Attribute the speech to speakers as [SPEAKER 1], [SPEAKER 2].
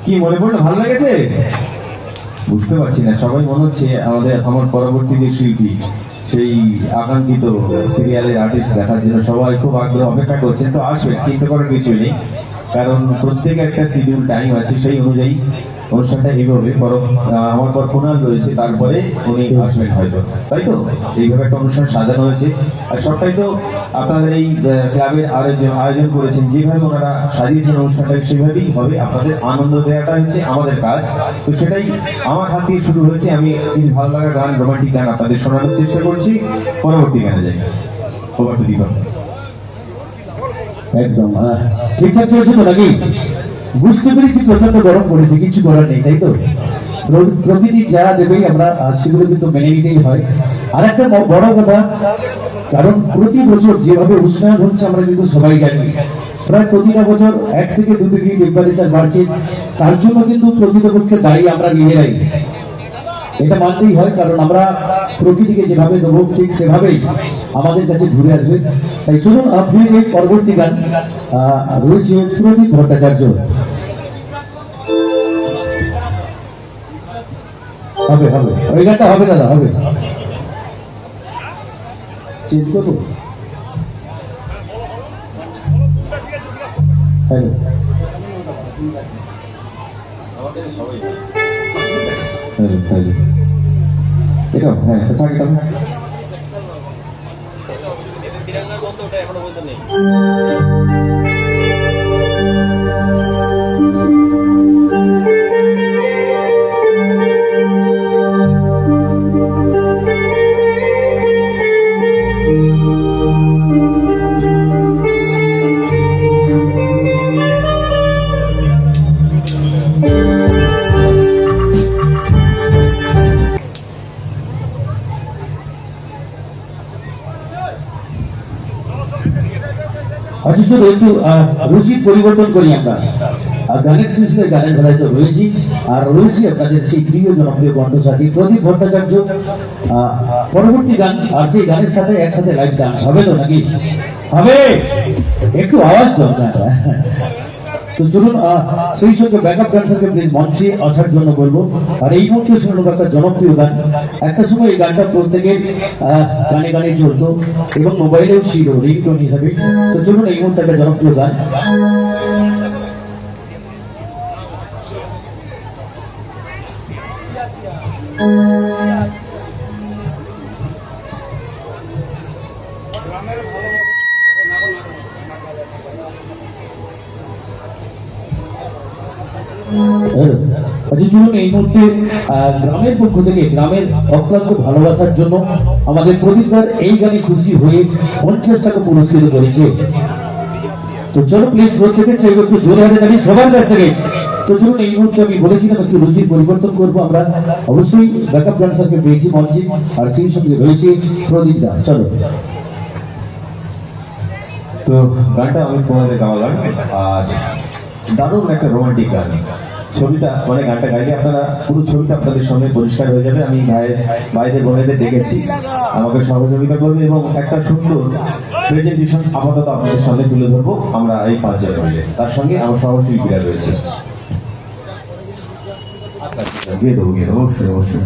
[SPEAKER 1] কি মনে পড়লো? ভালো লেগেছে? বুঝতে পারছি না, সবাই মনে হচ্ছে আমার পরবর্তী যে শিল্পী, সেই আকাঙ্ক্ষিত সিরিয়ালের আর্টিস্ট দেখার জন্য সবাই খুব আগ্রহ অপেক্ষা করছেন। তো আসবে, চিন্তা করার কিছু নেই, কারণ প্রত্যেক একটা শিডিউল টাইম আছে, সেই অনুযায়ী অনুষ্ঠানটা এগোবে। বরং আমার পর কুনাল রয়েছে, তারপরে উনি আসবেন হয়তো, তাই তো? এইভাবে একটা অনুষ্ঠান সাজানো হয়েছে, আর সবটাই তো আপনাদের এই ক্লাবের আয়োজন করেছেন, যেভাবে ওনারা সাজিয়েছেন অনুষ্ঠানটা সেভাবেই হবে। আপনাদের আনন্দ দেওয়াটা হচ্ছে আমাদের কাজ, তো সেটাই আমার হাত দিয়ে শুরু হয়েছে। আমি কিছু ভালো লাগা গান, রোমান্টিক গান আপনাদের শোনানোর চেষ্টা করছি। পরবর্তী গানে যাই। Over to Deepak.
[SPEAKER 2] একদম ঠিকঠাক চলছে তো নাকি? বুঝতে পেরেছি প্রচন্ড গরম পড়েছে, কিছু করার নেই, তাই তো? প্রকৃতি যা দেবেই আমরা সেগুলো কিন্তু মেনে নিতেই হয়। আর একটা বড় কথা, কারণ প্রতি বছর যেভাবে উষ্ণায়ন হচ্ছে আমরা কিন্তু সবাই জানি, প্রায় প্রতিটা বছর 1 থেকে 2 ডিগ্রি টেম্পারেচার বাড়ছে। তার জন্য কিন্তু প্রকৃতপক্ষে দায়ী আমরা নিজেরাই, এটা মানতেই হয়। কারণ আমরা প্রকৃতিকে যেভাবে দেবো ঠিক সেভাবেই আমাদের কাছে ঘুরে আসবে। তাই চলুন ফিরে পরবর্তী গান রয়েছে প্রদীপ ভট্টাচার্য। হবে হবে, ওই গানটা হবে দাদা, হবে। চেঞ্জ করবো? হ্যালো,
[SPEAKER 1] এটা হ্যাঁ থাকে।
[SPEAKER 2] আচ্ছা চলো একটু রুচির পরিবর্তন করি আমরা। গানের সিলসিলায় গানের বেলায় তো রয়েছি, আর রয়েছি আপনাদের সেই প্রিয় জনপ্রিয় কণ্ঠসাথী প্রদীপ ভট্টাচার্য। পরবর্তী গান, আর সেই গানের সাথে একসাথে লাইভ ডান্স হবে তো নাকি? হবে, একটু আওয়াজ দরকার। তো চলুন সেই সঙ্গে ব্যাকআপ ডান্সারকে প্লিজ মঞ্চে আসার জন্য বলবো। আর এই মুহূর্তে শুনুন একটা জনপ্রিয় গান। একটা সময় এই গানটা প্রত্যেকের গানে গানে চলতো এবং মোবাইলেও ছিল রিংটোন হিসাবে। তো চলুন এই মুহূর্তে একটা জনপ্রিয় গান। আচ্ছা চলুন এই মুহূর্তে গ্রামের পক্ষ থেকে গ্রামের অক্লান্ত ভালোবাসার জন্য আমাদের প্রদীপদার এই গানে খুশি হয়ে 50 টাকা পুরস্কৃত করেছে। তো চলো প্লিজ প্রত্যেকের চাইবে একটু জোরে হাতে দাঁড়িয়ে সবার কাছ থেকে। তো চলুন এই মুহূর্তে আমি বলেছিলাম একটু রুচির পরিবর্তন করবো আমরা। অবশ্যই ব্যাকআপ ডান্সারকে পেয়েছি মঞ্চে, আর সেই সঙ্গে রয়েছে প্রদীপ দা। চলো।
[SPEAKER 1] তো গানটা আমি তোমাদের গাওয়ালাম, আর দারুণ একটা রোমান্টিক গান। ছবিটা মানে গানটা গাইলে আপনারা পুরো ছবিটা আপনাদের সঙ্গে পরিষ্কার হয়ে যাবে। আমি ভাইদের বোনেদের দেখেছি, আমাকে সহযোগিতা করবে এবং একটা সুন্দর প্রেজেন্টেশন আপাতত আপনাদের সামনে তুলে ধরবো আমরা এই 5 জন মিলে। তার সঙ্গে আমার সহশিল্পীরা রয়েছে। গিয়ে দেবো অবশ্যই অবশ্যই।